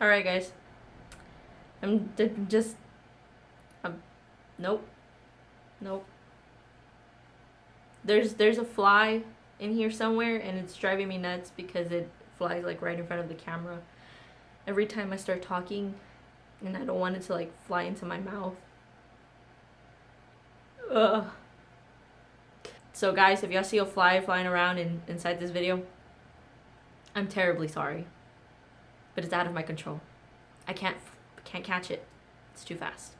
Alright, guys. I'm just... nope. Nope. There's a fly in here somewhere, and it's driving me nuts because it flies like right in front of the camera every time I start talking, and I don't want it to like fly into my mouth. Ugh. So guys, if y'all see a fly flying around inside this video, I'm terribly sorry, but it's out of my control. I can't catch it. It's too fast.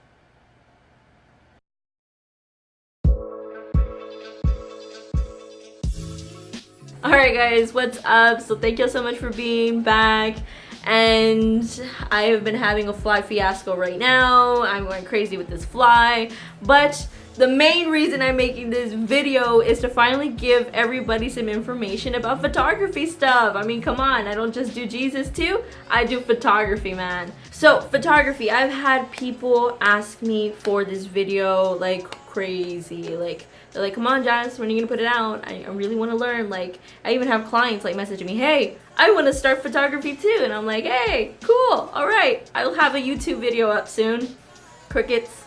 Alright guys, what's up? So thank you so much for being back. And I have been having a fly fiasco right now. I'm going crazy with this fly. But the main reason I'm making this video is to finally give everybody some information about photography stuff. I mean, come on, I don't just do Jesus too. I do photography, man. So, photography, I've had people ask me for this video like crazy. Like, they're like, come on, Jess, when are you gonna put it out? I really want to learn. Like, I even have clients like messaging me, hey, I want to start photography too. And I'm like, hey, cool, all right. I'll have a YouTube video up soon. Crickets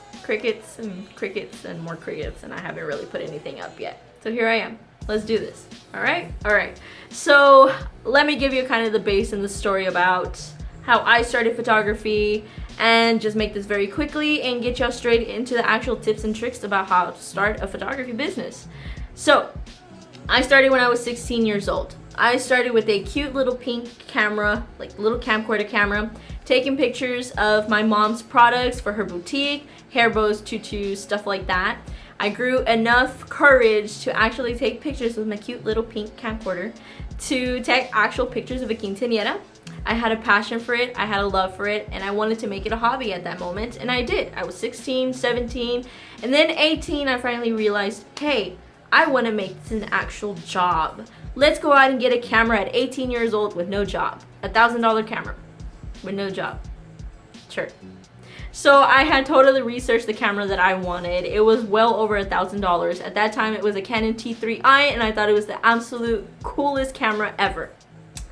and more crickets, and I haven't really put anything up yet. So here I am. Let's do this. All right. So let me give you kind of the base and the story about how I started photography, and just make this very quickly and get y'all straight into the actual tips and tricks about how to start a photography business. So I started when I was 16 years old. I started with a cute little pink camera, like little camcorder camera, taking pictures of my mom's products for her boutique, hair bows, tutus, stuff like that. I grew enough courage to actually take pictures with my cute little pink camcorder to take actual pictures of a quinceañera. I had a passion for it, I had a love for it, and I wanted to make it a hobby at that moment, and I did. I was 16, 17, and then 18, I finally realized, hey, I want to make this an actual job. Let's go out and get a camera at 18 years old with no job. $1,000 camera with no job. Sure. So I had totally researched the camera that I wanted. It was well over $1,000. At that time, it was a Canon T3i, and I thought it was the absolute coolest camera ever.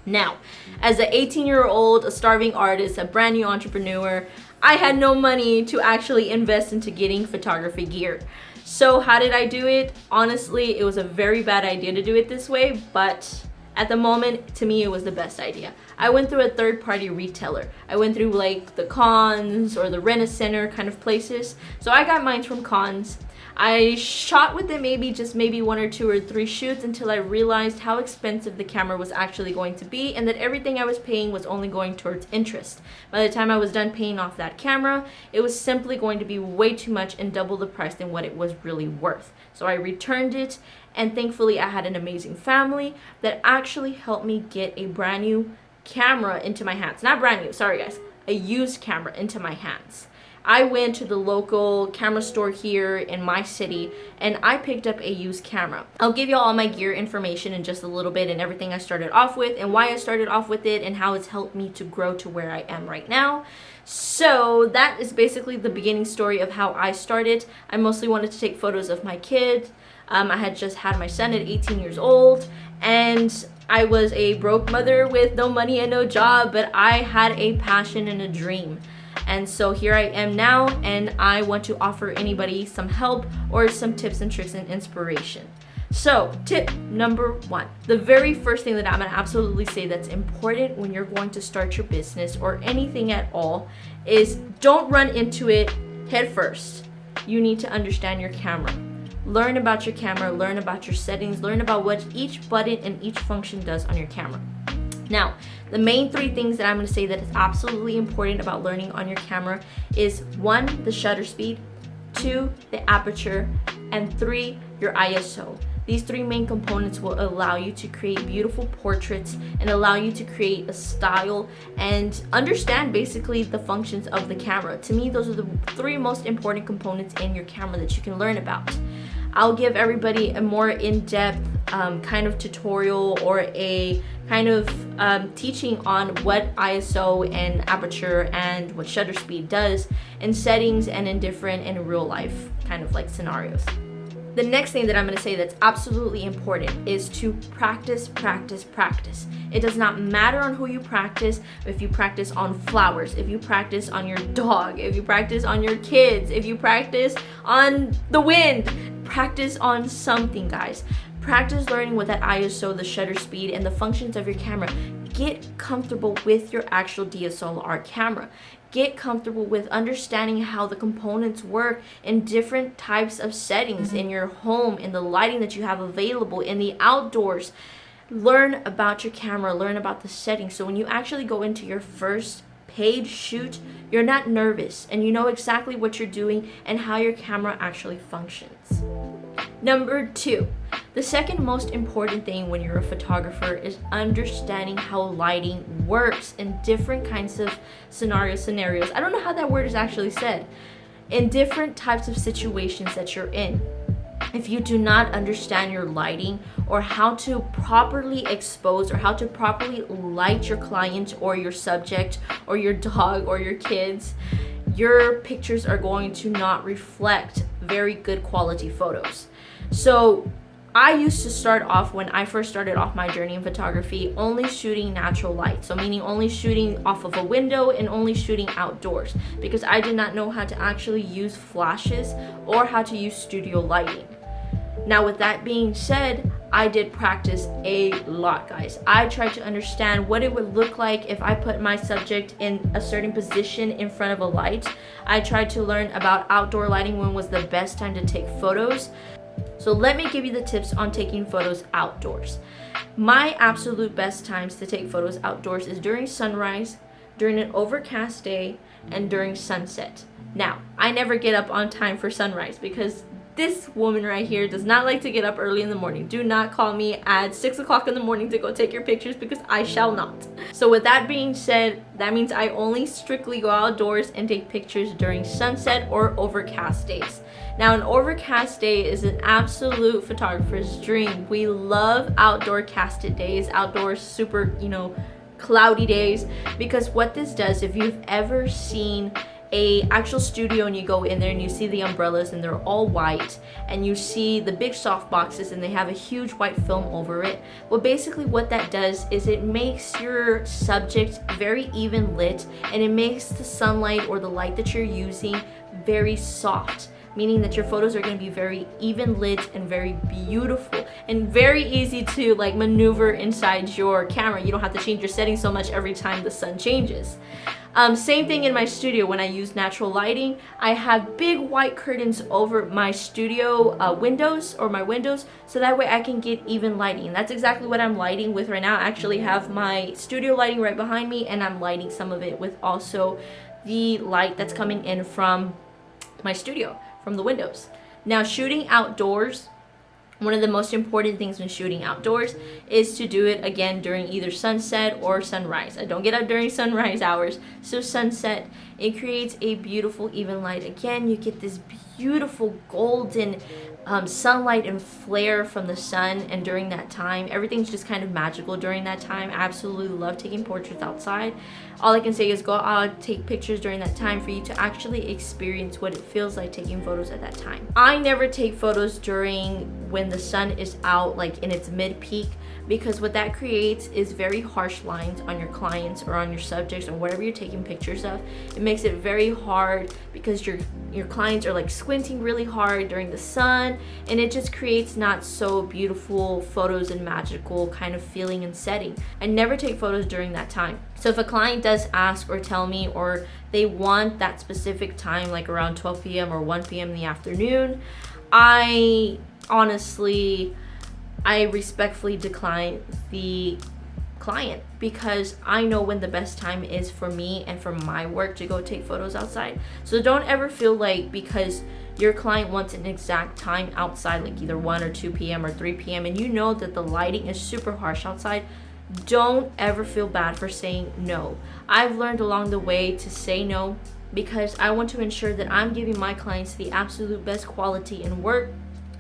Now, as an 18-year-old, a starving artist, a brand new entrepreneur, I had no money to actually invest into getting photography gear. So how did I do it? Honestly, it was a very bad idea to do it this way, but at the moment, to me, it was the best idea. I went through a third-party retailer. I went through like the Cons or the Rent-A-Center kind of places. So I got mine from Cons. I shot with it maybe 1 or 2 or 3 shoots until I realized how expensive the camera was actually going to be, and that everything I was paying was only going towards interest. By the time I was done paying off that camera, it was simply going to be way too much and double the price than what it was really worth. So I returned it, and thankfully I had an amazing family that actually helped me get a brand new camera into my hands. Not brand new, sorry guys, a used camera into my hands. I went to the local camera store here in my city, and I picked up a used camera. I'll give you all my gear information in just a little bit, and everything I started off with, and why I started off with it, and how it's helped me to grow to where I am right now. So that is basically the beginning story of how I started. I mostly wanted to take photos of my kid. I had just had my son at 18 years old, and I was a broke mother with no money and no job, but I had a passion and a dream. And so here I am now, and I want to offer anybody some help or some tips and tricks and inspiration. So tip number 1, the very first thing that I'm gonna absolutely say that's important when you're going to start your business or anything at all is don't run into it head first. You need to understand your camera. Learn about your camera, learn about your settings, learn about what each button and each function does on your camera. Now, the main 3 things that I'm going to say that is absolutely important about learning on your camera is 1, the shutter speed, 2, the aperture, and 3, your ISO. These 3 main components will allow you to create beautiful portraits and allow you to create a style and understand basically the functions of the camera. To me, those are the 3 most important components in your camera that you can learn about. I'll give everybody a more in-depth kind of tutorial or a kind of teaching on what ISO and aperture and what shutter speed does in settings and in different and real life kind of like scenarios. The next thing that I'm going to say that's absolutely important is to practice, practice, practice. It does not matter on who you practice, if you practice on flowers, if you practice on your dog, if you practice on your kids, if you practice on the wind, practice on something, guys. Practice learning what that ISO, the shutter speed, and the functions of your camera. Get comfortable with your actual DSLR camera. Get comfortable with understanding how the components work in different types of settings in your home, in the lighting that you have available, in the outdoors. Learn about your camera, learn about the settings. So when you actually go into your first paid shoot, you're not nervous and you know exactly what you're doing and how your camera actually functions. Number 2, the second most important thing when you're a photographer is understanding how lighting works in different kinds of scenarios. I don't know how that word is actually said. In different types of situations that you're in. If you do not understand your lighting or how to properly expose or how to properly light your client or your subject or your dog or your kids, your pictures are going to not reflect very good quality photos. So I used to start off, when I first started off my journey in photography, only shooting natural light. So meaning only shooting off of a window and only shooting outdoors, because I did not know how to actually use flashes or how to use studio lighting. Now with that being said, I did practice a lot, guys. I tried to understand what it would look like if I put my subject in a certain position in front of a light. I tried to learn about outdoor lighting, when was the best time to take photos. So let me give you the tips on taking photos outdoors. My absolute best times to take photos outdoors is during sunrise, during an overcast day, and during sunset. Now, I never get up on time for sunrise because this woman right here does not like to get up early in the morning. Do not call me at 6 o'clock in the morning to go take your pictures, because I shall not. So with that being said, that means I only strictly go outdoors and take pictures during sunset or overcast days. Now, an overcast day is an absolute photographer's dream. We love outdoor casted days, outdoor super, cloudy days, because what this does, if you've ever seen a actual studio and you go in there and you see the umbrellas and they're all white, and you see the big soft boxes and they have a huge white film over it, well, basically what that does is it makes your subject very even lit, and it makes the sunlight or the light that you're using very soft, meaning that your photos are going to be very even lit and very beautiful and very easy to maneuver inside your camera. You don't have to change your settings so much every time the sun changes. Same thing in my studio. When I use natural lighting, I have big white curtains over my studio windows, or my windows, so that way I can get even lighting. And that's exactly what I'm lighting with right now. I actually have my studio lighting right behind me, and I'm lighting some of it with also the light that's coming in from my studio, from the windows. Now, shooting outdoors, one of the most important things when shooting outdoors is to do it again during either sunset or sunrise. I don't get up during sunrise hours, so sunset, it creates a beautiful even light. Again, you get this beautiful golden sunlight and flare from the sun, and during that time, everything's just kind of magical during that time. I absolutely love taking portraits outside. All I can say is go out, take pictures during that time for you to actually experience what it feels like taking photos at that time. I never take photos during when the sun is out, in its mid-peak, because what that creates is very harsh lines on your clients or on your subjects or whatever you're taking pictures of. It makes it very hard because your clients are squinting really hard during the sun, and it just creates not so beautiful photos and magical kind of feeling and setting. I never take photos during that time. So if a client does ask or tell me, or they want that specific time, around 12 p.m. or 1 p.m. in the afternoon, I respectfully decline the client, because I know when the best time is for me and for my work to go take photos outside. So don't ever feel because your client wants an exact time outside, either 1 or 2 p.m. or 3 p.m. and you know that the lighting is super harsh outside, don't ever feel bad for saying no. I've learned along the way to say no, because I want to ensure that I'm giving my clients the absolute best quality in work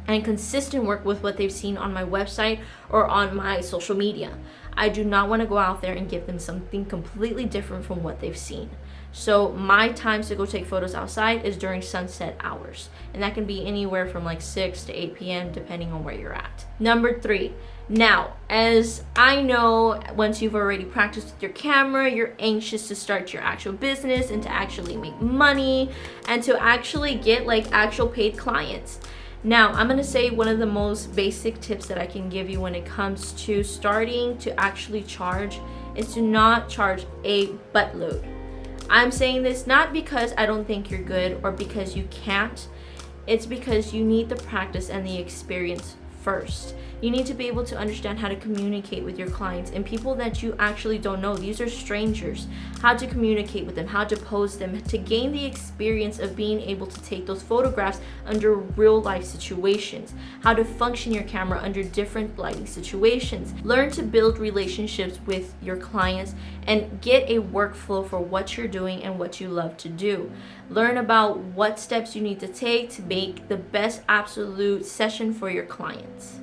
and consistent work with what they've seen on my website or on my social media. I do not want to go out there and give them something completely different from what they've seen. So my times to go take photos outside is during sunset hours. And that can be anywhere from like 6 to 8 p.m. depending on where you're at. Number 3. Now, as I know, once you've already practiced with your camera, you're anxious to start your actual business and to actually make money and to actually get like actual paid clients. Now, I'm going to say one of the most basic tips that I can give you when it comes to starting to actually charge is to not charge a buttload. I'm saying this not because I don't think you're good or because you can't. It's because you need the practice and the experience first. You need to be able to understand how to communicate with your clients and people that you actually don't know. These are strangers. How to communicate with them, how to pose them, to gain the experience of being able to take those photographs under real life situations, how to function your camera under different lighting situations. Learn to build relationships with your clients and get a workflow for what you're doing and what you love to do. Learn about what steps you need to take to make the best absolute session for your clients.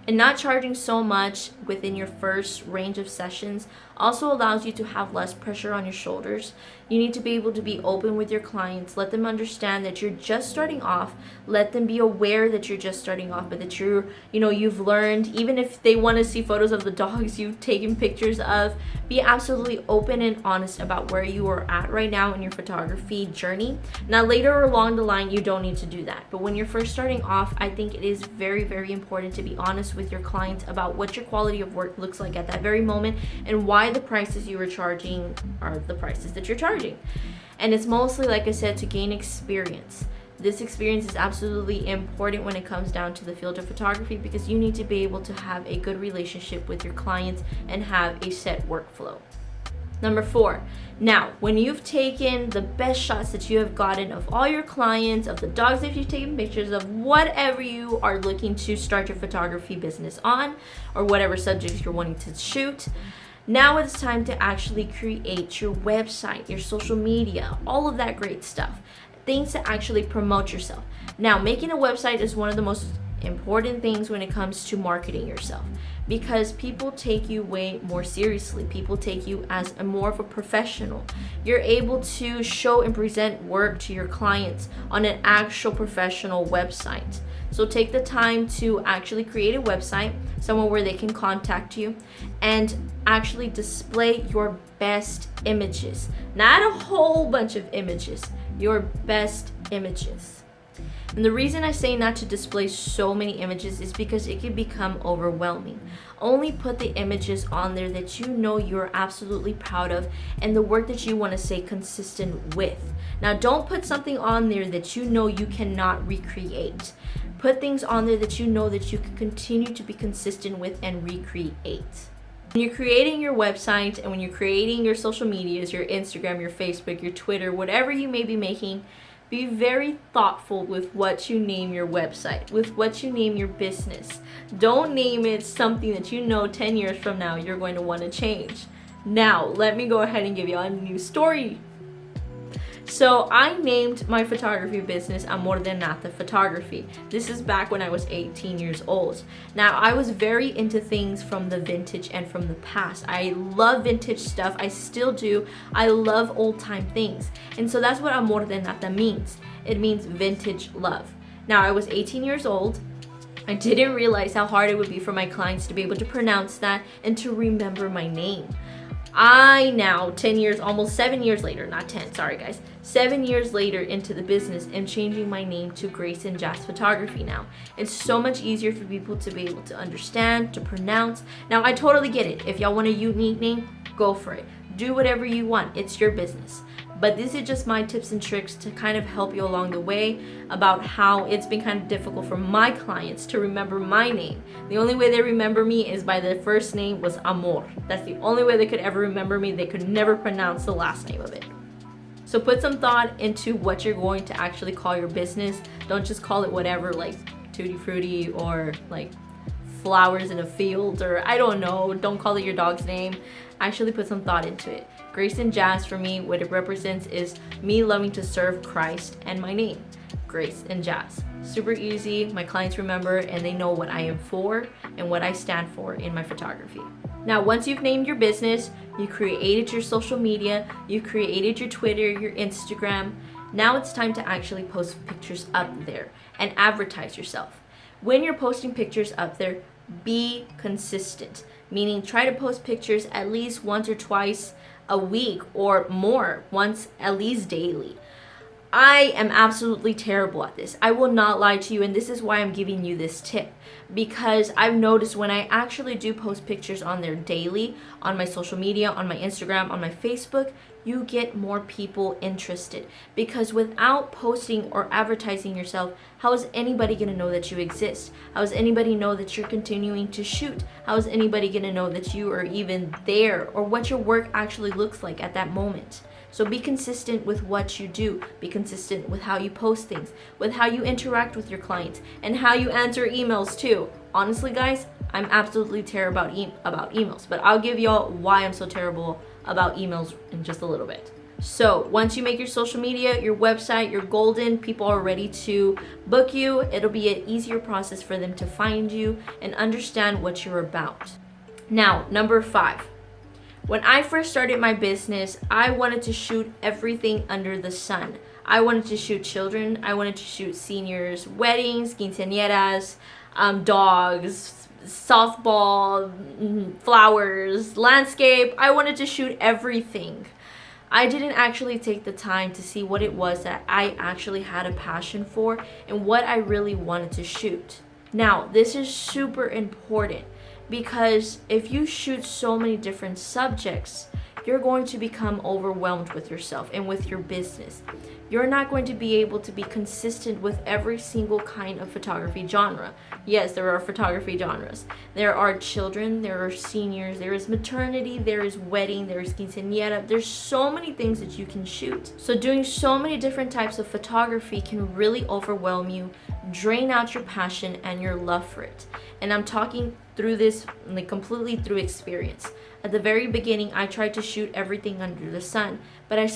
And not charging so much within your first range of sessions also allows you to have less pressure on your shoulders. You need to be able to be open with your clients. Let them understand that you're just starting off. Let them be aware that you're just starting off, but that you've learned. Even if they want to see photos of the dogs you've taken pictures of, be absolutely open and honest about where you are at right now in your photography journey. Now, later along the line, you don't need to do that. But when you're first starting off, I think it is very, very important to be honest with your clients about what your quality of work looks like at that very moment and why the prices you are charging are the prices that you're charging. And it's mostly, like I said, to gain experience. This experience is absolutely important when it comes down to the field of photography because you need to be able to have a good relationship with your clients and have a set workflow. Number 4, now, when you've taken the best shots that you have gotten of all your clients, of the dogs that you've taken pictures of, whatever you are looking to start your photography business on, or whatever subjects you're wanting to shoot, now it's time to actually create your website, your social media, all of that great stuff. Things to actually promote yourself. Now, making a website is one of the most important things when it comes to marketing yourself because people take you way more seriously. People take you as more of a professional. You're able to show and present work to your clients on an actual professional website. So take the time to actually create a website, somewhere where they can contact you and actually display your best images. Not a whole bunch of images, your best images. And the reason I say not to display so many images is because it can become overwhelming. Only put the images on there that you know you're absolutely proud of and the work that you want to stay consistent with. Now, don't put something on there that you know you cannot recreate. Put things on there that you know that you can continue to be consistent with and recreate. When you're creating your website and when you're creating your social medias, your Instagram, your Facebook, your Twitter, whatever you may be making, be very thoughtful with what you name your website, with what you name your business. Don't name it something that you know 10 years from now you're going to want to change. Now, let me go ahead and give you a new story. So I named my photography business Amor de Nata Photography. This is back when I was 18 years old. Now, I was very into things from the vintage and from the past. I love vintage stuff. I still do. I love old time things. And so that's what Amor de Nata means. It means vintage love. Now, I was 18 years old. I didn't realize how hard it would be for my clients to be able to pronounce that and to remember my name. I now, 10 years, almost 7 years later, not 10, sorry guys, 7 years later into the business, am changing my name to Grace and Jazz Photography now. It's so much easier for people to be able to understand, to pronounce. Now, I totally get it. If y'all want a unique name, go for it. Do whatever you want. It's your business. But these are just my tips and tricks to kind of help you along the way about how it's been kind of difficult for my clients to remember my name. The only way they remember me is by the first name was Amor. That's the only way they could ever remember me. They could never pronounce the last name of it. So put some thought into what you're going to actually call your business. Don't just call it whatever, like Tutti Frutti or like flowers in a field, or I don't know. Don't call it your dog's name. Actually put some thought into it. Grace and Jazz, for me, what it represents is me loving to serve Christ and my name, Grace and Jazz. Super easy. My clients remember and they know what I am for and what I stand for in my photography. Now, once you've named your business, you created your social media, you created your Twitter, your Instagram, now it's time to actually post pictures up there and advertise yourself. When you're posting pictures up there, be consistent, meaning try to post pictures at least once or twice a week or more, once at least daily. I am absolutely terrible at this. I will not lie to you, and this is why I'm giving you this tip. Because I've noticed when I actually do post pictures on there daily, on my social media, on my Instagram, on my Facebook, you get more people interested. Because without posting or advertising yourself, how is anybody going to know that you exist? How is anybody know that you're continuing to shoot? How is anybody going to know that you are even there or what your work actually looks like at that moment? So be consistent with what you do. Be consistent with how you post things, with how you interact with your clients, and how you answer emails too. Honestly, guys, I'm absolutely terrible about emails, but I'll give y'all why I'm so terrible about emails in just a little bit. So once you make your social media, your website, you're golden, people are ready to book you. It'll be an easier process for them to find you and understand what you're about. Now, number 5. When I first started my business, I wanted to shoot everything under the sun. I wanted to shoot children. I wanted to shoot seniors, weddings, quinceañeras, dogs, softball, flowers, landscape. I wanted to shoot everything. I didn't actually take the time to see what it was that I actually had a passion for and what I really wanted to shoot. Now, this is super important. Because if you shoot so many different subjects, you're going to become overwhelmed with yourself and with your business. You're not going to be able to be consistent with every single kind of photography genre. Yes, there are photography genres. There are children, there are seniors, there is maternity, there is wedding, there is quinceañera. There's so many things that you can shoot. So doing so many different types of photography can really overwhelm you, drain out your passion and your love for it. And I'm talking through this completely through experience. At the very beginning, I tried to shoot everything under the sun, but I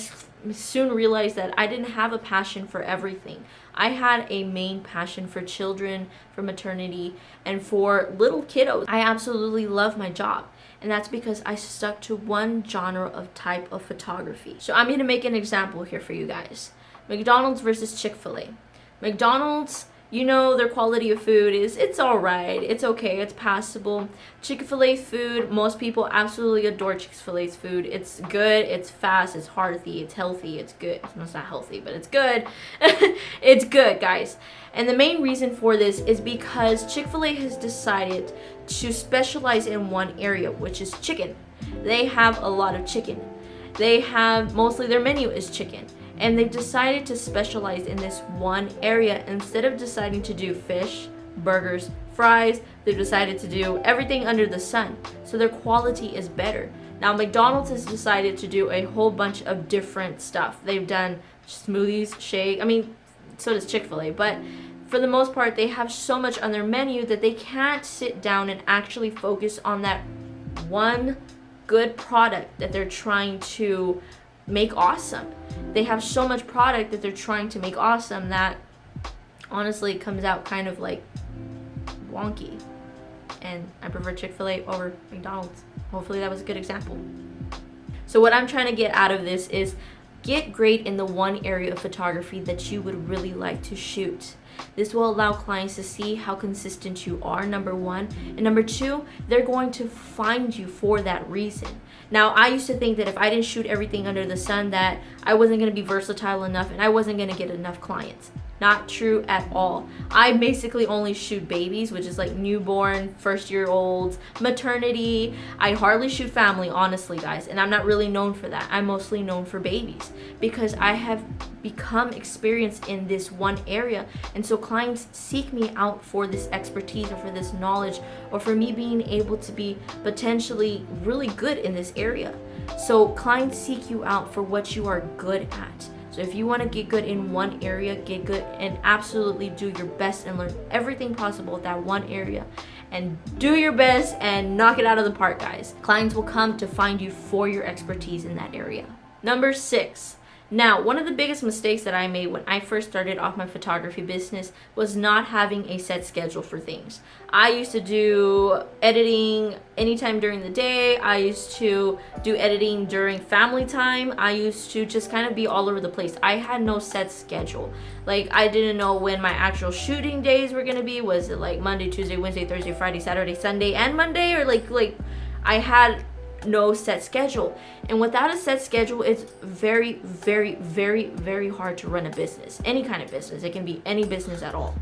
soon realized that I didn't have a passion for everything. I had a main passion for children, for maternity, and for little kiddos. I absolutely love my job, and that's because I stuck to one genre of type of photography. So I'm going to make an example here for you guys. McDonald's versus Chick-fil-A. McDonald's, you know, their quality of food it's all right. It's okay. It's passable. Chick-fil-A food, most people absolutely adore Chick-fil-A's food. It's good. It's fast. It's hearty. It's healthy. It's good. No, it's not healthy, but it's good. It's good, guys. And the main reason for this is because Chick-fil-A has decided to specialize in one area, which is chicken. They have a lot of chicken. They have, mostly their menu is chicken. And they've decided to specialize in this one area. Instead of deciding to do fish, burgers, fries, they've decided to do everything under the sun. So their quality is better. Now, McDonald's has decided to do a whole bunch of different stuff. They've done smoothies, shake. I mean, so does Chick-fil-A. But for the most part, they have so much on their menu that they can't sit down and actually focus on that one good product that they're trying to make awesome. They have so much product that they're trying to make awesome that honestly comes out kind of like wonky. And I prefer Chick-fil-A over McDonald's. Hopefully that was a good example. So what I'm trying to get out of this is get great in the one area of photography that you would really like to shoot. This will allow clients to see how consistent you are, number one. And number two, they're going to find you for that reason. Now, I used to think that if I didn't shoot everything under the sun, that I wasn't going to be versatile enough and I wasn't going to get enough clients. Not true at all. I basically only shoot babies, which is like newborn, first-year-olds, maternity. I hardly shoot family, honestly, guys. And I'm not really known for that. I'm mostly known for babies because I have become experienced in this one area. And so clients seek me out for this expertise or for this knowledge or for me being able to be potentially really good in this area. So clients seek you out for what you are good at. So if you want to get good in one area, get good and absolutely do your best and learn everything possible at that one area. And do your best and knock it out of the park, guys. Clients will come to find you for your expertise in that area. Number 6, Now, one of the biggest mistakes that I made when I first started off my photography business was not having a set schedule for things. I used to do editing anytime during the day. I used to do editing during family time. I used to just kind of be all over the place. I had no set schedule. Like, I didn't know when my actual shooting days were going to be. Was it like Monday, Tuesday, Wednesday, Thursday, Friday, Saturday, Sunday, and Monday? Or like I had no set schedule. And without a set schedule, it's very, very, very, very hard to run a business. Any kind of business. It can be any business at all.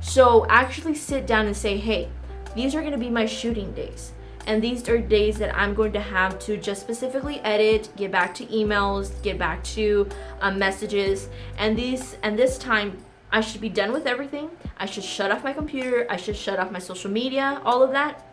So actually sit down and say, hey, these are going to be my shooting days. And these are days that I'm going to have to just specifically edit, get back to emails, get back to messages. And this time, I should be done with everything. I should shut off my computer. I should shut off my social media, all of that,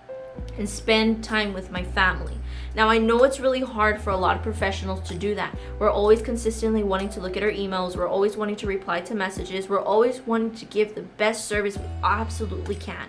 and spend time with my family. Now, I know it's really hard for a lot of professionals to do that. We're always consistently wanting to look at our emails. We're always wanting to reply to messages. We're always wanting to give the best service we absolutely can.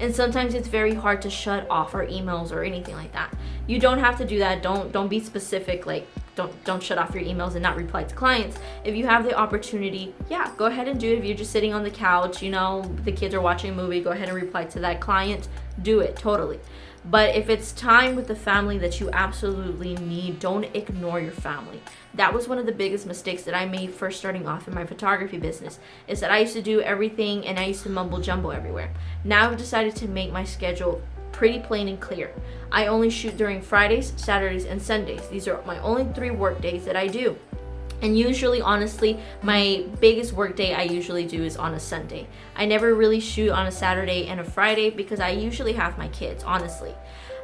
And sometimes it's very hard to shut off our emails or anything like that. You don't have to do that. Don't be specific, like don't shut off your emails and not reply to clients. If you have the opportunity, yeah, go ahead and do it. If you're just sitting on the couch, the kids are watching a movie, go ahead and reply to that client. Do it, totally. But if it's time with the family that you absolutely need, don't ignore your family. That was one of the biggest mistakes that I made first starting off in my photography business, is that I used to do everything and I used to mumble jumble everywhere. Now I've decided to make my schedule pretty plain and clear. I only shoot during Fridays, Saturdays, and Sundays. These are my only 3 work days that I do. And usually, honestly, my biggest work day I usually do is on a Sunday. I never really shoot on a Saturday and a Friday because I usually have my kids, honestly.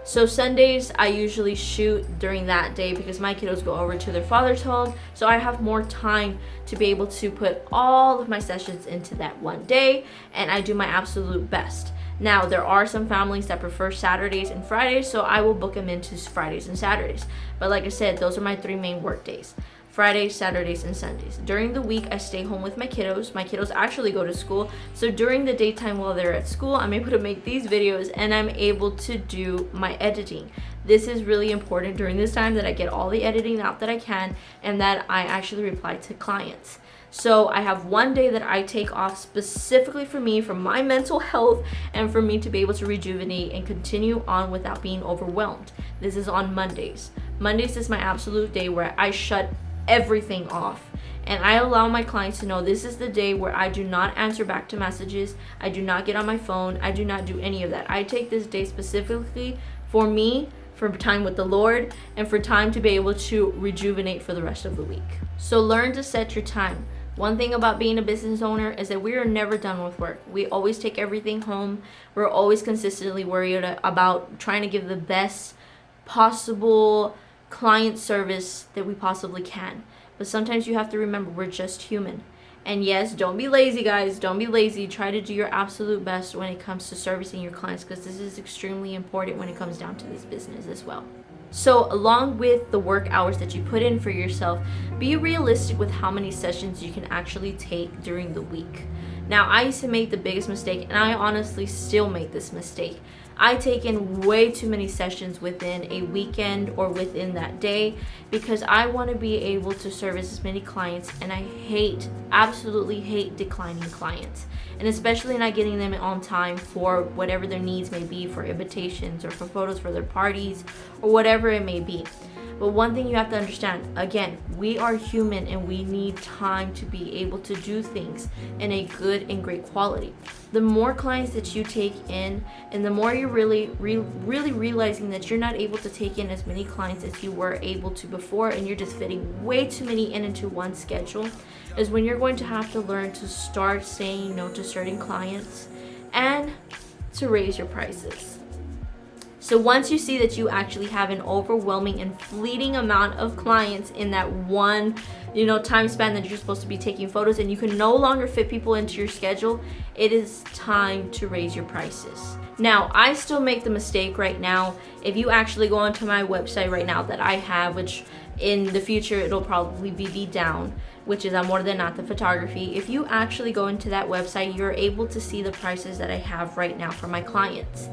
So Sundays, I usually shoot during that day because my kiddos go over to their father's home. So I have more time to be able to put all of my sessions into that one day, and I do my absolute best. Now, there are some families that prefer Saturdays and Fridays, so I will book them into Fridays and Saturdays. But like I said, those are my 3 main work days. Fridays, Saturdays, and Sundays. During the week, I stay home with my kiddos. My kiddos actually go to school. So during the daytime while they're at school, I'm able to make these videos and I'm able to do my editing. This is really important during this time, that I get all the editing out that I can and that I actually reply to clients. So I have one day that I take off specifically for me, for my mental health, and for me to be able to rejuvenate and continue on without being overwhelmed. This is on Mondays. Mondays is my absolute day where I shut everything off, and I allow my clients to know this is the day where I do not answer back to messages, I do not get on my phone, I do not do any of that. I take this day specifically for me, for time with the Lord, and for time to be able to rejuvenate for the rest of the week. So learn to set your time. One thing about being a business owner is that we are never done with work. We always take everything home. We're always consistently worried about trying to give the best possible client service that we possibly can. But sometimes you have to remember we're just human. And yes, don't be lazy, guys. Don't be lazy. Try to do your absolute best when it comes to servicing your clients, because this is extremely important when it comes down to this business as well. So along with the work hours that you put in for yourself, be realistic with how many sessions you can actually take during the week. Now, I used to make the biggest mistake, and I honestly still make this mistake. I take in way too many sessions within a weekend or within that day because I want to be able to service as many clients, and I absolutely hate declining clients, and especially not getting them on time for whatever their needs may be, for invitations or for photos for their parties or whatever it may be. But one thing you have to understand, again, we are human and we need time to be able to do things in a good and great quality. The more clients that you take in, and the more you're really realizing that you're not able to take in as many clients as you were able to before, and you're just fitting way too many into one schedule, is when you're going to have to learn to start saying no to certain clients and to raise your prices. So once you see that you actually have an overwhelming and fleeting amount of clients in that one, time span that you're supposed to be taking photos, and you can no longer fit people into your schedule, it is time to raise your prices. Now, I still make the mistake right now. If you actually go onto my website right now that I have, which in the future it'll probably be down, which is More Than Not the Photography. If you actually go into that website, you're able to see the prices that I have right now for my clients.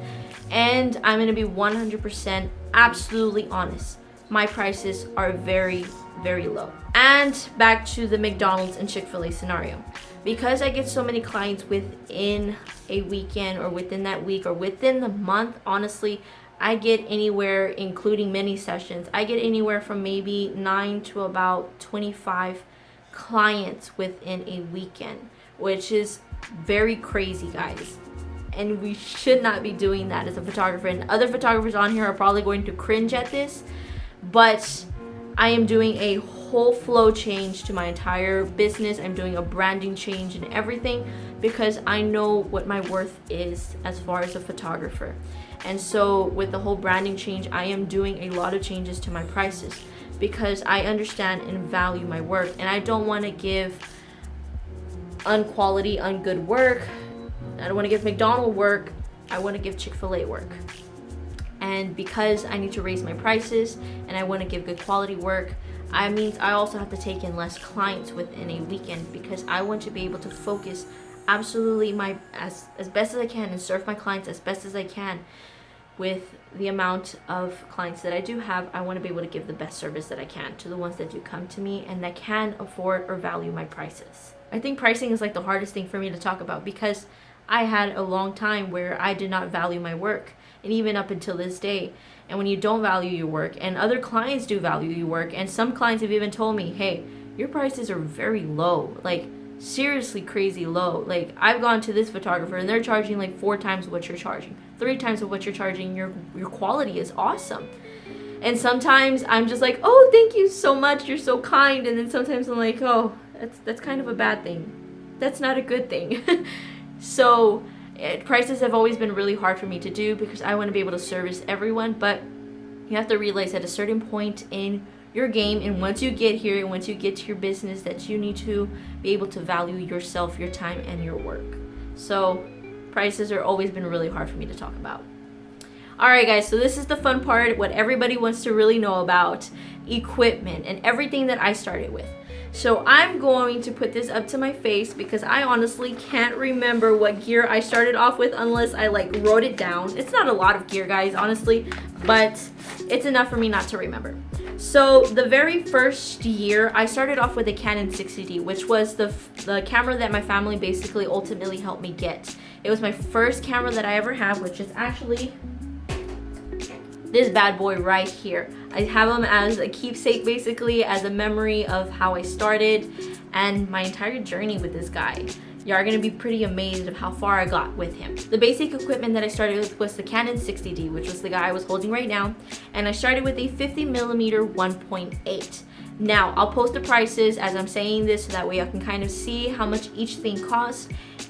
And I'm going to be 100% absolutely honest. My prices are very, very low. And back to the McDonald's and Chick-fil-A scenario. Because I get so many clients within a weekend or within that week or within the month, honestly, I get anywhere, including mini sessions, I get anywhere from maybe 9 to about 25 clients within a weekend, which is very crazy, guys. And we should not be doing that as a photographer. And other photographers on here are probably going to cringe at this, but I am doing a whole flow change to my entire business. I'm doing a branding change and everything because I know what my worth is as far as a photographer. And so with the whole branding change, I am doing a lot of changes to my prices because I understand and value my work, and I don't want to give unquality, ungood work. I don't want to give McDonald's work. I want to give Chick-fil-A work. And because I need to raise my prices and I want to give good quality work, I means I also have to take in less clients within a weekend because I want to be able to focus absolutely as best as I can and serve my clients as best as I can. With the amount of clients that I do have, I want to be able to give the best service that I can to the ones that do come to me and that can afford or value my prices. I think pricing is like the hardest thing for me to talk about because I had a long time where I did not value my work, and even up until this day. And when you don't value your work, and other clients do value your work, and some clients have even told me, hey, your prices are very low, like seriously crazy low. Like I've gone to this photographer and they're charging like 4 times what you're charging, 3 times what you're charging. Your quality is awesome. And sometimes I'm just like, oh, thank you so much, you're so kind. And then sometimes I'm like, oh, that's kind of a bad thing. That's not a good thing. So prices have always been really hard for me to do because I want to be able to service everyone. But you have to realize at a certain point in your game, and once you get here and once you get to your business, that you need to be able to value yourself, your time, and your work. So prices are always been really hard for me to talk about. Alright guys, so this is the fun part, what everybody wants to really know about equipment and everything that I started with. So I'm going to put this up to my face because I honestly can't remember what gear I started off with unless I like wrote it down. It's not a lot of gear, guys, honestly, but it's enough for me not to remember. So the very first year, I started off with a Canon 60D, which was the camera that my family basically ultimately helped me get. It was my first camera that I ever had, which is actually this bad boy right here. I have them as a keepsake, basically as a memory of how I started and my entire journey with this guy. You are going to be pretty amazed of how far I got with him. The basic equipment that I started with was the Canon 60D, which was the guy I was holding right now, and I started with a 50mm 1.8. Now I'll post the prices as I'm saying this so that way I can kind of see how much each thing costs,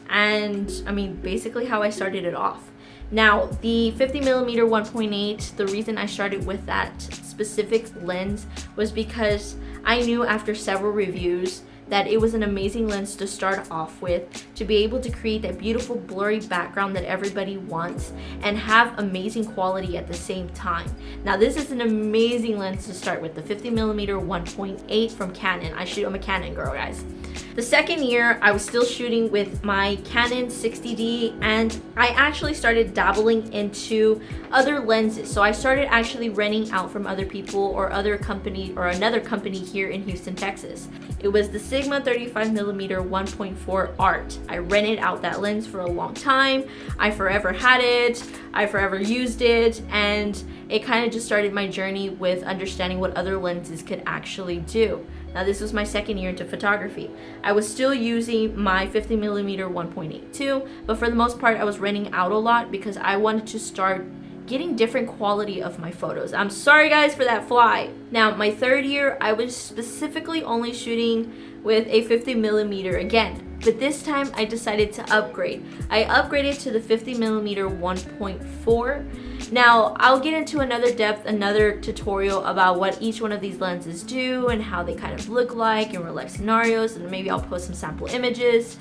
and I mean basically how I started it off. Now, the 50mm 1.8, the reason I started with that specific lens was because I knew after several reviews that it was an amazing lens to start off with, to be able to create that beautiful blurry background that everybody wants and have amazing quality at the same time. Now, this is an amazing lens to start with, the 50mm 1.8 from Canon. I'm a Canon girl, guys. The second year, I was still shooting with my Canon 60D, and I actually started dabbling into other lenses. So I started actually renting out from other people or other company or another company here in Houston, Texas. It was the Sigma 35mm 1.4 Art. I rented out that lens for a long time. I forever had it. I forever used it, and it kind of just started my journey with understanding what other lenses could actually do. Now, this was my second year into photography. I was still using my 50mm 1.8 too, but for the most part, I was renting out a lot because I wanted to start getting different quality of my photos. I'm sorry guys for that fly. Now, my third year, I was specifically only shooting with a 50mm again, but this time I decided to upgrade. I upgraded to the 50mm 1.4. Now, I'll get into another tutorial about what each one of these lenses do and how they kind of look like in real life scenarios, and maybe I'll post some sample images.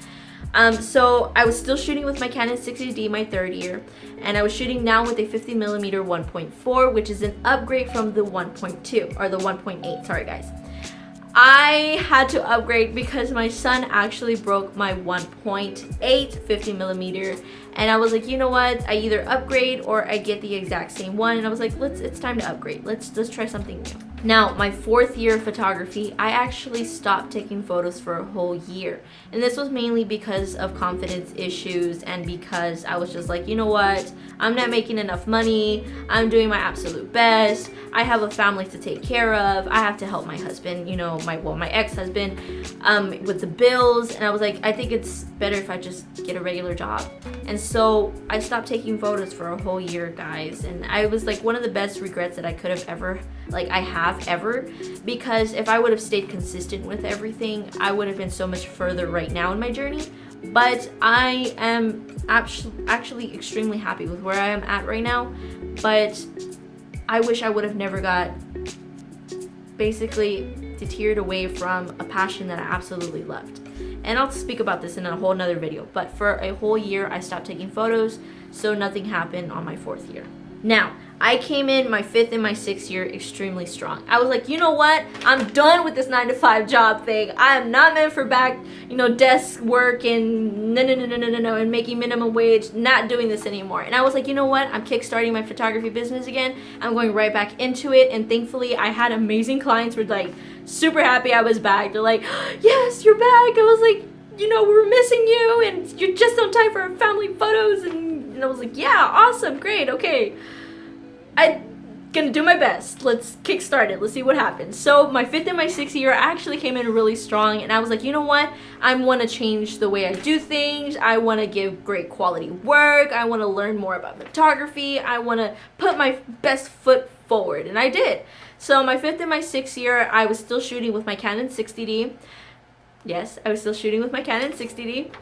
So I was still shooting with my Canon 60D my third year, and I was shooting now with a 50mm 1.4, which is an upgrade from the 1.2, or the 1.8, sorry guys. I had to upgrade because my son actually broke my 1.8 50mm, and I was like, you know what, I either upgrade or I get the exact same one, and I was like, it's time to upgrade. Let's try something new. Now, my 4th year of photography, I actually stopped taking photos for a whole year. And this was mainly because of confidence issues and because I was just like, you know what? I'm not making enough money. I'm doing my absolute best. I have a family to take care of. I have to help my husband, you know, my ex-husband with the bills. And I was like, I think it's better if I just get a regular job. And so I stopped taking photos for a whole year, guys. And I was like, one of the best regrets that I could have ever, ever, because if I would have stayed consistent with everything, I would have been so much further right now in my journey. But I am actually extremely happy with where I am at right now. But I wish I would have never got basically deterred away from a passion that I absolutely loved. And I'll speak about this in a whole nother video. But for a whole year, I stopped taking photos, so nothing happened on my 4th year. Now, I came in my 5th and my 6th year extremely strong. I was like, you know what? I'm done with this 9-to-5 job thing. I am not meant for back, desk work and no, and making minimum wage, not doing this anymore. And I was like, you know what? I'm kickstarting my photography business again. I'm going right back into it. And thankfully, I had amazing clients who were like super happy I was back. They're like, yes, you're back. I was like, we were missing you and you're just on time for our family photos. And I was like, yeah, awesome, great, okay. I'm gonna do my best. Let's kickstart it. Let's see what happens. So my 5th and my 6th year actually came in really strong, and I was like, you know what? I want to change the way I do things. I want to give great quality work. I want to learn more about photography. I want to put my best foot forward, and I did. So my 5th and my 6th year, I was still shooting with my Canon 60D. Yes, I was still shooting with my Canon 60D.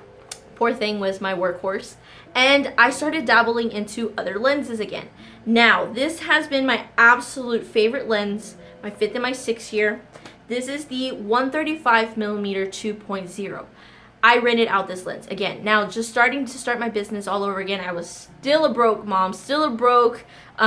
Poor thing was my workhorse. And I started dabbling into other lenses again. Now, this has been my absolute favorite lens, my 5th and my 6th year. This is the 135mm 2.0. I rented out this lens again. Now, just starting to start my business all over again. I was still a broke mom, still a broke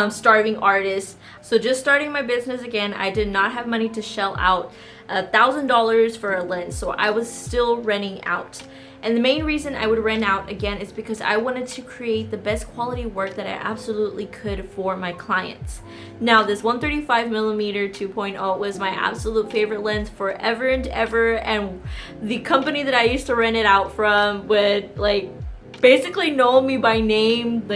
starving artist. So just starting my business again, I did not have money to shell out $1,000 for a lens. So I was still renting out. And the main reason I would rent out again is because I wanted to create the best quality work that I absolutely could for my clients. Now, this 135mm 2.0 was my absolute favorite lens forever and ever, and the company that I used to rent it out from would basically know me by name.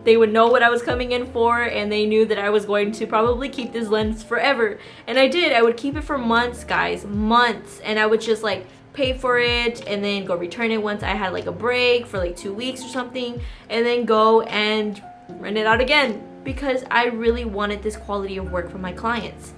They would know what I was coming in for, and they knew that I was going to probably keep this lens forever. And I did. I would keep it for months, guys, months, and I would just pay for it and then go return it once I had a break for 2 weeks or something, and then go and rent it out again because I really wanted this quality of work from my clients.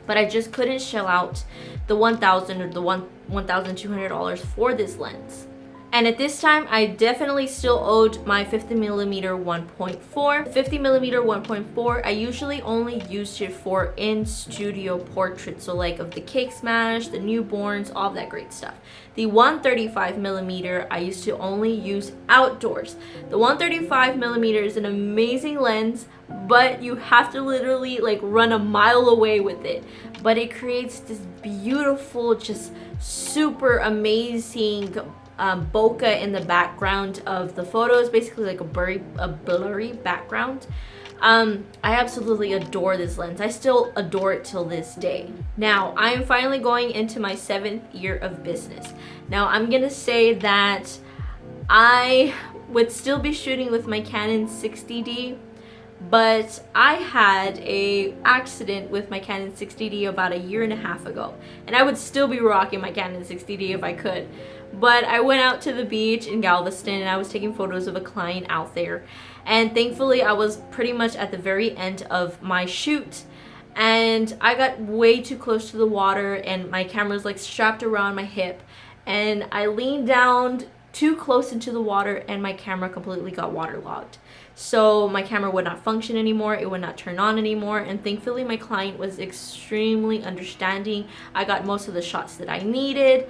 But I just couldn't shell out the $1,000 or the $1,200 for this lens. And at this time, I definitely still owed my 50mm 1.4. 50mm 1.4, I usually only used it for in-studio portraits, so of the cake smash, the newborns, all that great stuff. The 135mm, I used to only use outdoors. The 135mm is an amazing lens, but you have to literally run a mile away with it. But it creates this beautiful, just super amazing bokeh in the background of the photos, basically a blurry background. I absolutely adore this lens. I still adore it till this day. Now, I am finally going into my 7th year of business. Now, I'm gonna say that I would still be shooting with my Canon 60D, but I had a accident with my Canon 60D about 1.5 years ago, and I would still be rocking my Canon 60D if I could. But I went out to the beach in Galveston and I was taking photos of a client out there, and thankfully I was pretty much at the very end of my shoot, and I got way too close to the water and my camera's strapped around my hip, and I leaned down too close into the water and my camera completely got waterlogged. So my camera would not function anymore, it would not turn on anymore, and thankfully my client was extremely understanding. I got most of the shots that I needed,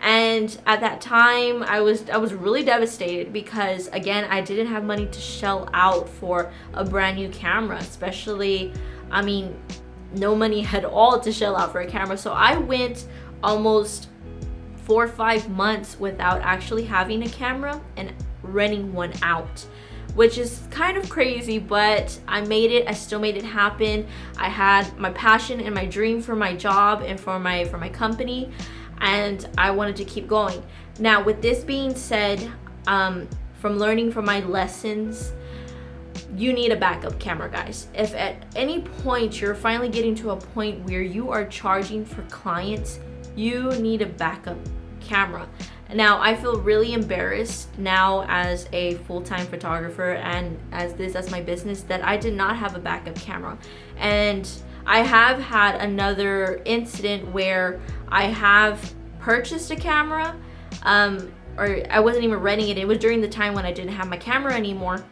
and at that time I was really devastated because, again, I didn't have money to shell out for a brand new camera, especially, no money at all to shell out for a camera. So I went almost 4 or 5 months without actually having a camera and renting one out, which is kind of crazy, but I made it. I still made it happen. I had my passion and my dream for my job and for my company, and I wanted to keep going. Now, with this being said, from learning from my lessons, you need a backup camera, guys. If at any point you're finally getting to a point where you are charging for clients, you need a backup camera. Now, I feel really embarrassed now as a full-time photographer and as my business that I did not have a backup camera. And I have had another incident where I have purchased a camera, or I wasn't even renting it. It was during the time when I didn't have my camera anymore.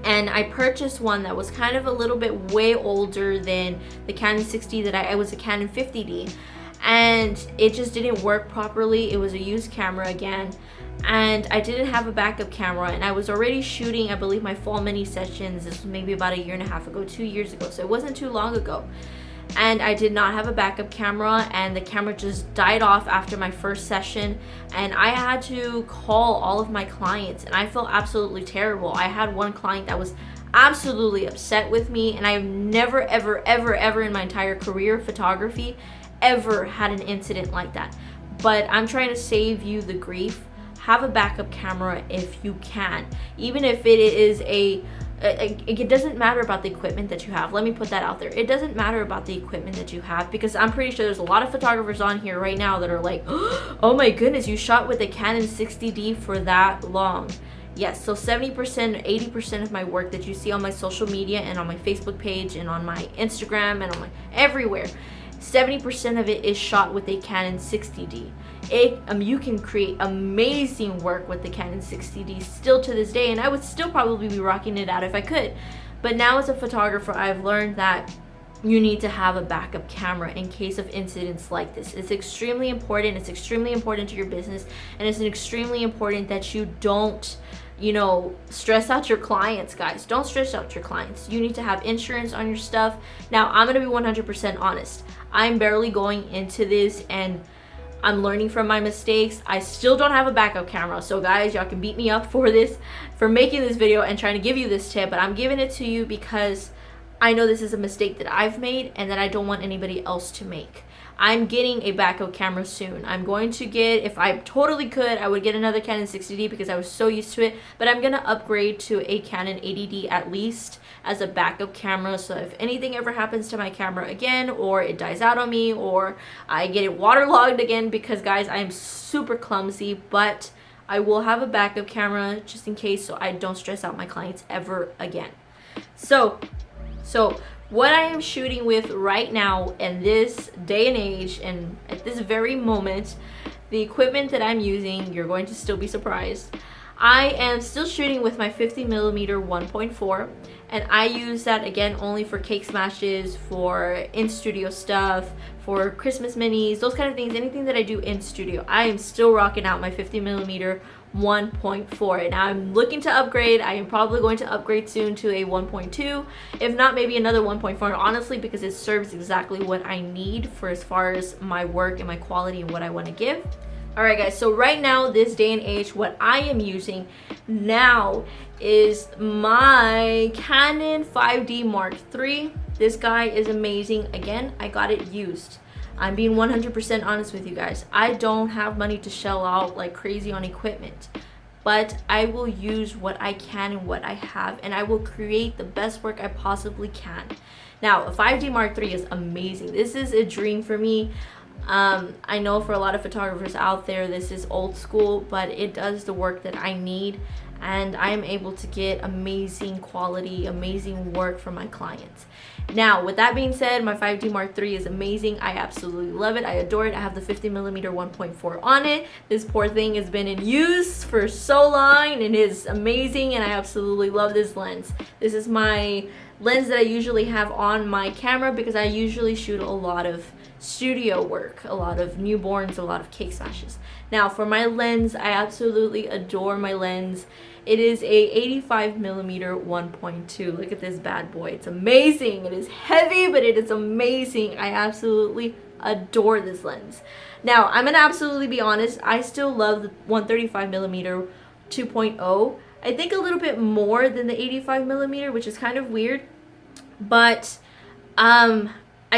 And I purchased one that was kind of a little bit way older than the Canon 60 that I was a Canon 50D. And it just didn't work properly. It was a used camera again. And I didn't have a backup camera. And I was already shooting, I believe, my fall mini sessions. This was maybe about 1.5 years ago, 2 years ago. So it wasn't too long ago. And I did not have a backup camera, and the camera just died off after my first session, and I had to call all of my clients, and I felt absolutely terrible. I had one client that was absolutely upset with me, and I've never ever in my entire career of photography ever had an incident like that. But I'm trying to save you the grief. Have a backup camera if you can, even if it is it doesn't matter about the equipment that you have. Let me put that out there. It doesn't matter about the equipment that you have, because I'm pretty sure there's a lot of photographers on here right now that are like, oh my goodness, you shot with a Canon 60D for that long. Yes, so 70%, 80% of my work that you see on my social media and on my Facebook page and on my Instagram and on my everywhere, 70% of it is shot with a Canon 60D. You can create amazing work with the Canon 60D still to this day, and I would still probably be rocking it out if I could. But now as a photographer, I've learned that you need to have a backup camera in case of incidents like this. It's extremely important. It's extremely important to your business, and it's extremely important that you don't, stress out your clients, guys. Don't stress out your clients. You need to have insurance on your stuff. Now, I'm going to be 100% honest. I'm barely going into this, and I'm learning from my mistakes. I still don't have a backup camera. So guys, y'all can beat me up for making this video and trying to give you this tip, but I'm giving it to you because I know this is a mistake that I've made and that I don't want anybody else to make. I'm getting a backup camera soon. I'm going to get, if I totally could, I would get another Canon 60D because I was so used to it, but I'm going to upgrade to a Canon 80D at least as a backup camera, so if anything ever happens to my camera again, or it dies out on me, or I get it waterlogged again, because guys, I am super clumsy, but I will have a backup camera just in case, so I don't stress out my clients ever again. So what I am shooting with right now in this day and age, and at this very moment, the equipment that I'm using, you're going to still be surprised. I am still shooting with my 50mm 1.4, and I use that again only for cake smashes, for in-studio stuff, for Christmas minis, those kind of things, anything that I do in studio. I am still rocking out my 50mm 1.4. Now I'm looking to upgrade. I am probably going to upgrade soon to a 1.2, if not maybe another 1.4, honestly, because it serves exactly what I need for as far as my work and my quality and what I want to give. Alright guys, so right now, this day and age, what I am using now is my Canon 5D Mark III. This guy is amazing. Again, I got it used. I'm being 100% honest with you guys. I don't have money to shell out like crazy on equipment, but I will use what I can and what I have, and I will create the best work I possibly can. Now, a 5D Mark III is amazing. This is a dream for me. I know for a lot of photographers out there, this is old school, but it does the work that I need, and I am able to get amazing quality, amazing work from my clients. Now, with that being said, my 5D Mark III is amazing. I absolutely love it. I adore it. I have the 50mm 1.4 on it. This poor thing has been in use for so long, and it is amazing, and I absolutely love this lens. This is my lens that I usually have on my camera because I usually shoot a lot of studio work, a lot of newborns, a lot of cake smashes. Now, for my lens, I absolutely adore my lens. It is a 85mm 1.2. Look at this bad boy. It's amazing. It is heavy, but it is amazing. I absolutely adore this lens. Now, I'm gonna absolutely be honest. I still love the 135mm 2.0 I think a little bit more than the 85 millimeter, which is kind of weird. But I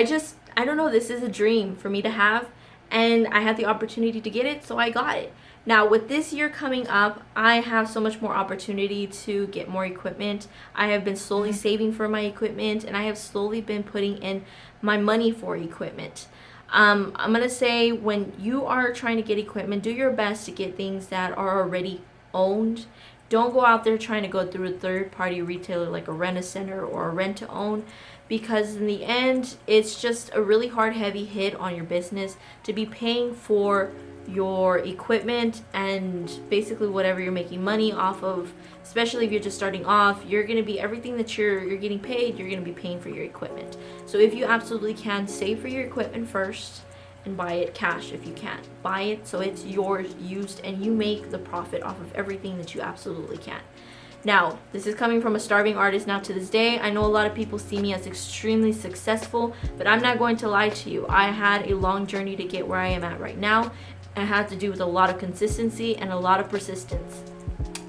don't know, this is a dream for me to have, and I had the opportunity to get it, so I got it. Now, with this year coming up, I have so much more opportunity to get more equipment. I have been slowly saving for my equipment, and I have slowly been putting in my money for equipment. I'm going to say, when you are trying to get equipment, do your best to get things that are already owned. Don't go out there trying to go through a third-party retailer like a Rent-A-Center or a rent-to-own, because in the end, it's just a really hard, heavy hit on your business to be paying for your equipment and basically whatever you're making money off of. Especially if you're just starting off, you're going to be, everything that you're getting paid, you're going to be paying for your equipment. So if you absolutely can, save for your equipment first and buy it cash if you can. Buy it so it's yours, used, and you make the profit off of everything that you absolutely can. Now, this is coming from a starving artist now to this day. I know a lot of people see me as extremely successful, but I'm not going to lie to you. I had a long journey to get where I am at right now. It had to do with a lot of consistency and a lot of persistence.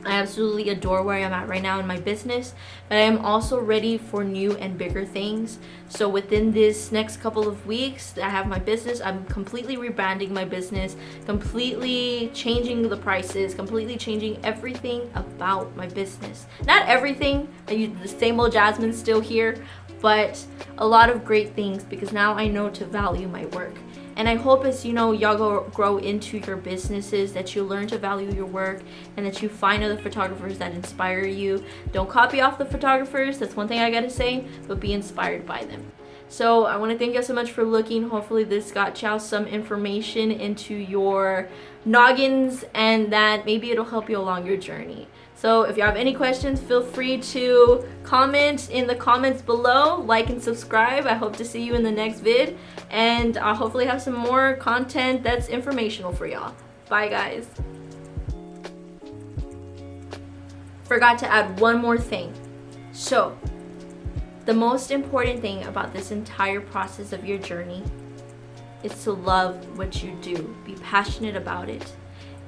I absolutely adore where I am at right now in my business, but I am also ready for new and bigger things. So within this next couple of weeks, I have my business. I'm completely rebranding my business, completely changing the prices, completely changing everything about my business. Not everything, the same old Jasmine's still here, but a lot of great things, because now I know to value my work. And I hope as y'all grow into your businesses, that you learn to value your work and that you find other photographers that inspire you. Don't copy off the photographers, that's one thing I gotta say, but be inspired by them. So I want to thank you so much for looking. Hopefully this got y'all some information into your noggins, and that maybe it'll help you along your journey. So if you have any questions, feel free to comment in the comments below, like and subscribe. I hope to see you in the next vid, and I'll hopefully have some more content that's informational for y'all. Bye guys. Forgot to add one more thing. So the most important thing about this entire process of your journey is to love what you do. Be passionate about it.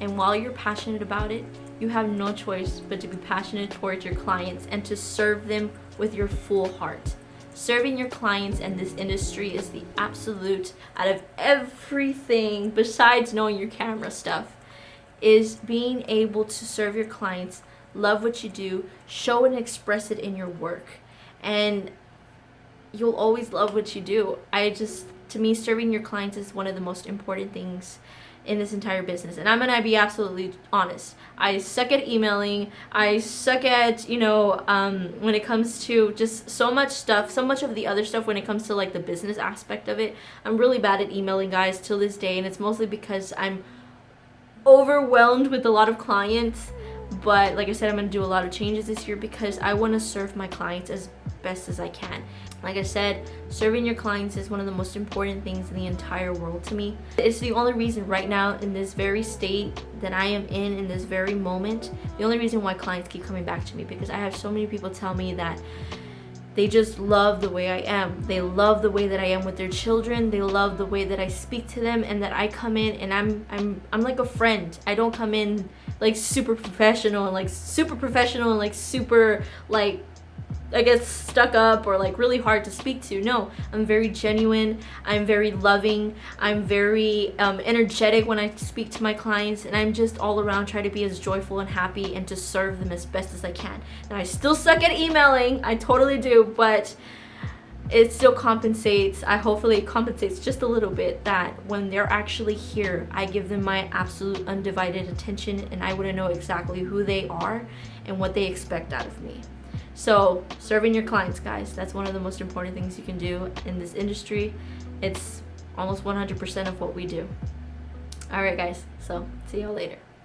And while you're passionate about it, you have no choice but to be passionate towards your clients and to serve them with your full heart. Serving your clients in this industry is the absolute, out of everything besides knowing your camera stuff, is being able to serve your clients, love what you do, show and express it in your work. And you'll always love what you do. To me, serving your clients is one of the most important things in this entire business. And I'm gonna be absolutely honest. I suck at emailing. I suck at, when it comes to just so much stuff, so much of the other stuff when it comes to like the business aspect of it. I'm really bad at emailing, guys, till this day. And it's mostly because I'm overwhelmed with a lot of clients. But like I said, I'm going to do a lot of changes this year because I want to serve my clients as best as I can. Like I said, serving your clients is one of the most important things in the entire world to me. It's the only reason right now, in this very state that I am in this very moment, the only reason why clients keep coming back to me, because I have so many people tell me that they just love the way I am. They love the way that I am with their children. They love the way that I speak to them, and that I come in and I'm like a friend. I don't come in like super professional and like super like I guess stuck up or like really hard to speak to. No, I'm very genuine. I'm very loving. I'm very energetic when I speak to my clients, and I'm just all around try to be as joyful and happy and to serve them as best as I can. Now I still suck at emailing. I totally do, but it still compensates. Hopefully it compensates just a little bit that when they're actually here, I give them my absolute undivided attention, and I want to know exactly who they are and what they expect out of me. So serving your clients, guys, that's one of the most important things you can do in this industry. It's almost 100% of what we do. All right, guys, so see y'all later.